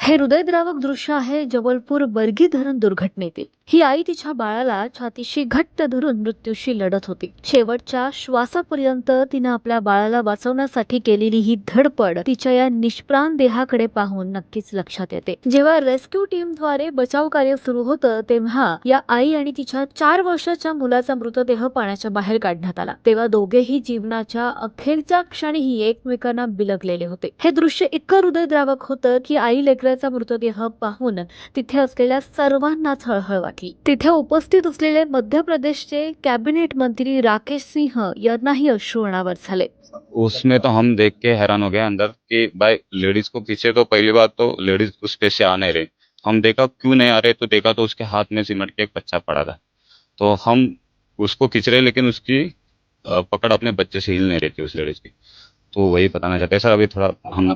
हे हृदयद्रावक दृश्य आहे जबलपूर बर्गी धरण दुर्घटनेतील। ही आई तिच्या बाळाला छातीशी घट्ट धरून मृत्यूशी लढत होती। शेवटच्या श्वासापर्यंत तिने आपल्या बाळाला वाचवण्यासाठी केलेली ही धडपड तिच्या या निष्प्राण देहाकडे पाहून नक्कीच लक्षात येते। जेव्हा रेस्क्यू टीमद्वारे बचाव कार्य सुरू होतं तेव्हा या आई आणि तिच्या 4 वर्षाच्या मुलाचा मृतदेह पाण्याच्या बाहेर काढण्यात आला। तेव्हा दोघेही जीवनाच्या अखेरच्या क्षणीही एकमेकांना बिलगलेले होते। हे दृश्य इतकं हृदयद्रावक होतं की आई लेकराचा मृतदेह पाहून तिथे असलेल्या सर्वांनाच हळहळ वाटली। तिथे उपस्थित असलेले मध्य प्रदेशचे कॅबिनेट मंत्री राकेश सिंह यांनाही अश्रू अनावर झाले। उसमें तो हम देख के हैरान हो गए अंदर कि भाई लेडीज को पीछे तो पहली बात तो लेडीज उस पे से आ नहीं रही। हम देखा क्यों नहीं आ रहे तो देखा तो उसके हाथ में सिमट के एक बच्चा पड़ा था। तो हम उसको खींच रहे लेकिन उसकी पकड़ अपने बच्चे से हिल नहीं रही थी उस लेडीज की। तो वही बताना चाहते हैं सर अभी थोड़ा हम